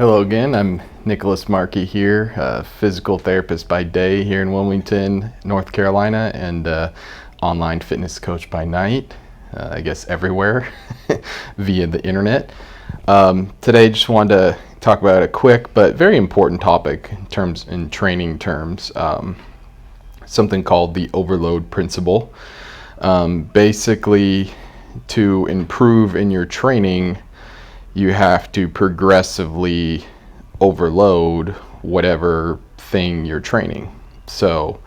Hello again, I'm Nicholas Markey here, a physical therapist by day here in Wilmington, North Carolina, and online fitness coach by night, I guess everywhere via the internet. Today just wanted to talk about a quick but very important topic in training terms, something called the overload principle. Basically, to improve in your training, you have to progressively overload whatever thing you're training. So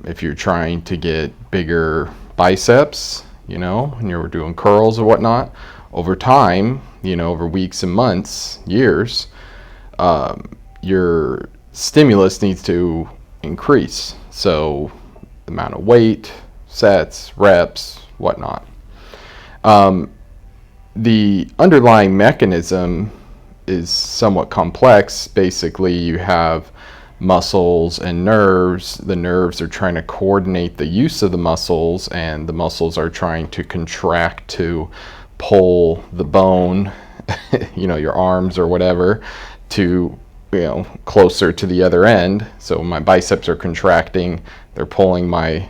if you're trying to get bigger biceps, and you're doing curls or whatnot, over time, over weeks and months, years, your stimulus needs to increase. So the amount of weight, sets, reps, whatnot. The underlying mechanism is somewhat complex. Basically, you have muscles and nerves. The nerves are trying to coordinate the use of the muscles, and the muscles are trying to contract to pull the bone, your arms or whatever, to closer to the other end. So my biceps are contracting, they're pulling my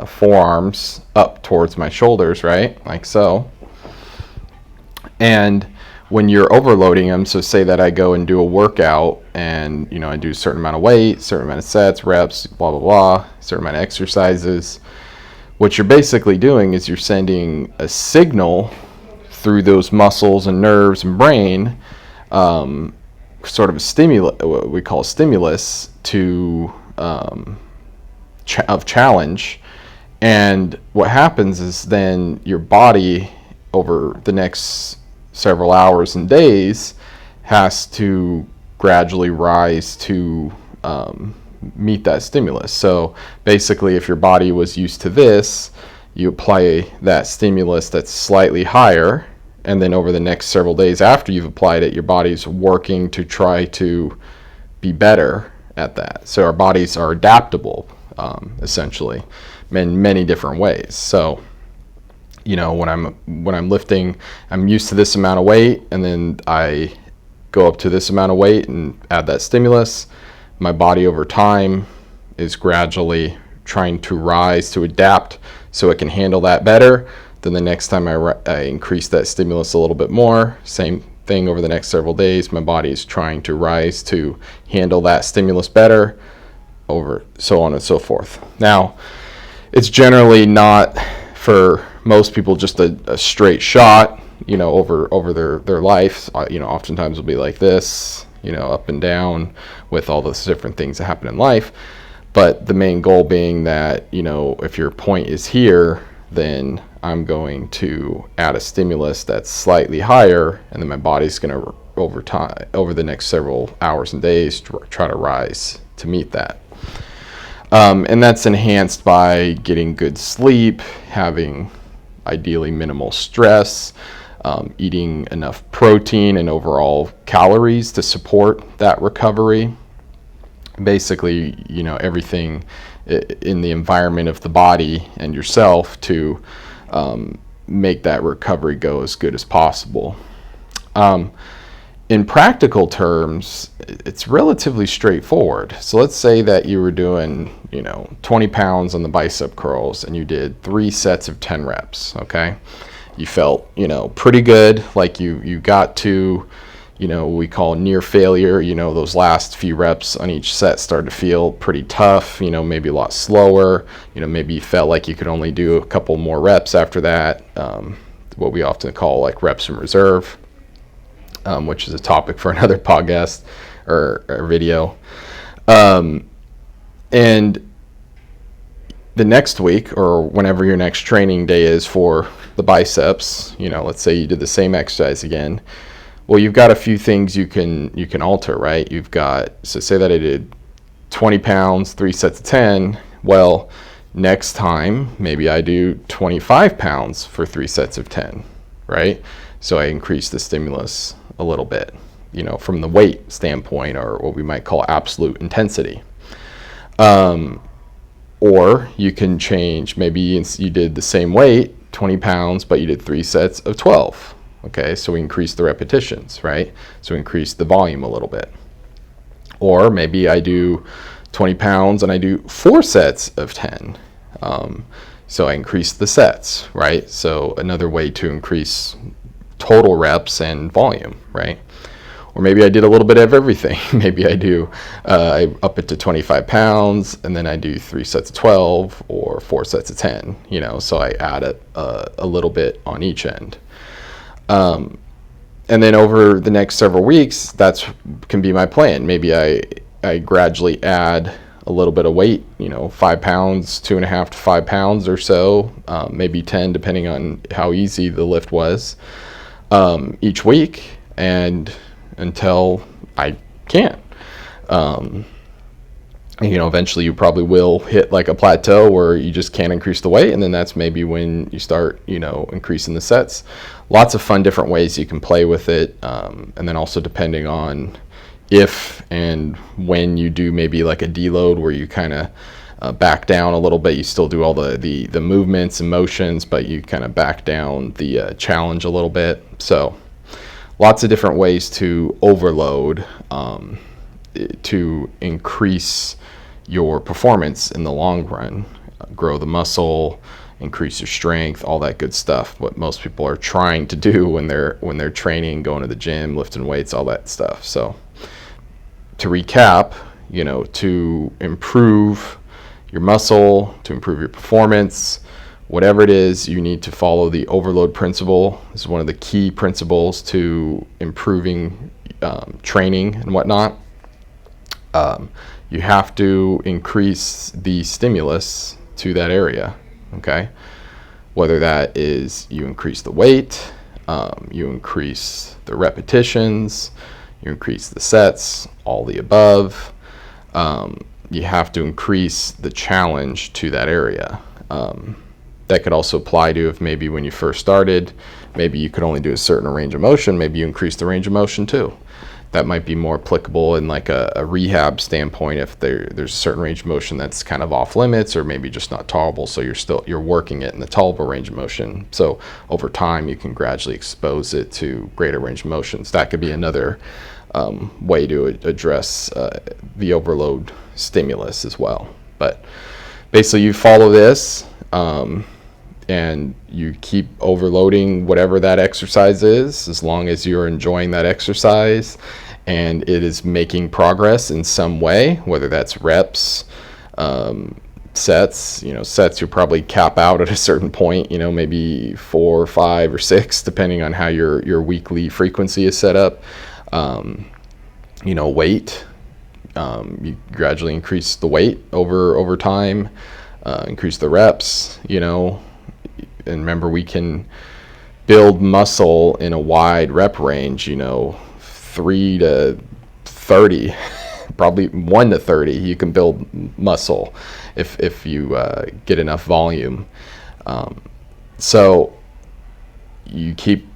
forearms up towards my shoulders, right? Like so. And when you're overloading them, so say that I go and do a workout and, I do a certain amount of weight, certain amount of sets, reps, blah, blah, blah, certain amount of exercises. What you're basically doing is you're sending a signal through those muscles and nerves and brain, sort of a stimulus, what we call stimulus to, of challenge. And what happens is then your body over the next several hours and days has to gradually rise to meet that stimulus. So basically, if your body was used to this, you apply that stimulus that's slightly higher, and then over the next several days after you've applied it, your body's working to try to be better at that. So our bodies are adaptable, essentially, in many different ways. So when I'm lifting, I'm used to this amount of weight, and then I go up to this amount of weight and add that stimulus. My body over time is gradually trying to rise to adapt so it can handle that better. Then the next time I increase that stimulus a little bit more, same thing over the next several days, my body is trying to rise to handle that stimulus better, over so on and so forth. Now, it's generally not for most people just a straight shot, over their life. Oftentimes it'll be like this, up and down with all those different things that happen in life. But the main goal being that, if your point is here, then I'm going to add a stimulus that's slightly higher, and then my body's going to, over the next several hours and days, try to rise to meet that. And that's enhanced by getting good sleep, having ideally minimal stress, eating enough protein and overall calories to support that recovery. Basically, everything in the environment of the body and yourself to make that recovery go as good as possible. In practical terms, it's relatively straightforward. So let's say that you were doing, 20 pounds on the bicep curls, and you did 3 sets of 10 reps, okay? You felt, pretty good, like you got to, we call near failure. Those last few reps on each set started to feel pretty tough, maybe a lot slower. Maybe you felt like you could only do a couple more reps after that, what we often call like reps in reserve. Which is a topic for another podcast or video. And the next week, or whenever your next training day is for the biceps, let's say you did the same exercise again. Well, you've got a few things you can alter, right? So say that I did 20 pounds, 3 sets of 10. Well, next time, maybe I do 25 pounds for 3 sets of 10, right? So I increase the stimulus a little bit, from the weight standpoint, or what we might call absolute intensity. Or you can change, maybe you did the same weight, 20 pounds, but you did 3 sets of 12. Okay, so we increase the repetitions, right? So increase the volume a little bit. Or maybe I do 20 pounds and I do 4 sets of 10. So I increase the sets, right? So another way to increase total reps and volume, right? Or maybe I did a little bit of everything. Maybe I up it to 25 pounds and then I do 3 sets of 12 or 4 sets of 10, so I add a little bit on each end. And then over the next several weeks, that can be my plan. Maybe I gradually add a little bit of weight, 5 pounds, 2.5 to 5 pounds or so, maybe 10, depending on how easy the lift was, each week, and until I can't. Eventually you probably will hit like a plateau where you just can't increase the weight, and then that's maybe when you start, increasing the sets. Lots of fun different ways you can play with it, and then also depending on if and when you do maybe like a deload where you kind of back down a little bit. You still do all the movements and motions, but you kind of back down the challenge a little bit. So lots of different ways to overload to increase your performance in the long run, grow the muscle, increase your strength, all that good stuff. What most people are trying to do when they're training, going to the gym, lifting weights, all that stuff. So to recap, to improve your muscle, to improve your performance, whatever it is, you need to follow the overload principle. This is one of the key principles to improving training and whatnot. You have to increase the stimulus to that area, okay? Whether that is you increase the weight, you increase the repetitions, you increase the sets, all the above. You have to increase the challenge to that area. That could also apply to if maybe when you first started, maybe you could only do a certain range of motion, maybe you increase the range of motion too. That might be more applicable in like a rehab standpoint if there's a certain range of motion that's kind of off limits or maybe just not tolerable, so you're working it in the tolerable range of motion. So over time you can gradually expose it to greater range of motions. That could be another way to address the overload stimulus as well. But basically you follow this and you keep overloading whatever that exercise is, as long as you're enjoying that exercise and it is making progress in some way, whether that's reps, sets. Sets you'll probably cap out at a certain point, maybe 4 or 5 or 6, depending on how your weekly frequency is set up. Weight, you gradually increase the weight over time, increase the reps, and remember, we can build muscle in a wide rep range, 3 to 30, probably 1 to 30. You can build muscle if you get enough volume. So you keep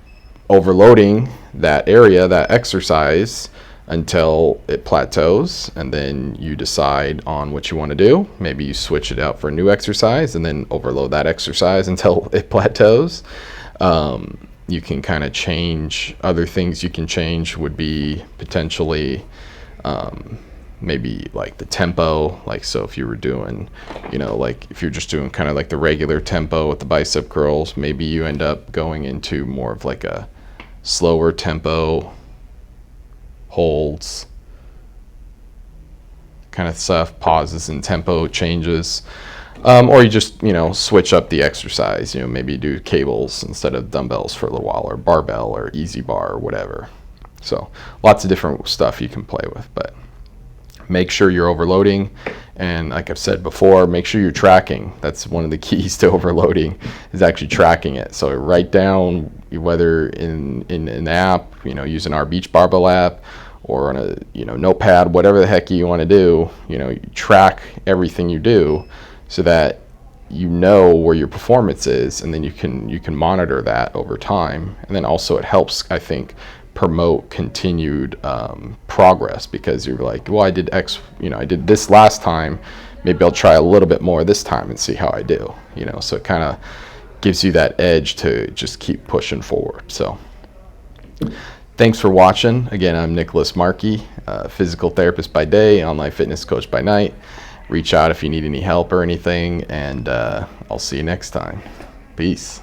overloading that area, that exercise, until it plateaus, and then you decide on what you want to do. Maybe you switch it out for a new exercise and then overload that exercise until it plateaus. You can kind of change. Other things you can change would be potentially maybe like the tempo. Like, so if you were doing, like if you're just doing kind of like the regular tempo with the bicep curls, maybe you end up going into more of like a slower tempo, holds kind of stuff, pauses and tempo changes, or you just switch up the exercise. Maybe do cables instead of dumbbells for a little while, or barbell or easy bar or whatever. So lots of different stuff you can play with, but make sure you're overloading, and like I've said before, make sure you're tracking. That's one of the keys to overloading, is actually tracking it. So write down, whether in an app, using our Beach Barbell app, or on a notepad, whatever the heck you want to do, you track everything you do so that you know where your performance is, and then you can monitor that over time. And then also it helps, I think, promote continued progress, because you're like, well, I did X, I did this last time, maybe I'll try a little bit more this time and see how I do, so it kind of gives you that edge to just keep pushing forward. So Thanks for watching. Again, I'm Nicholas Markey, physical therapist by day, online fitness coach by night. Reach out if you need any help or anything, and I'll see you next time. Peace.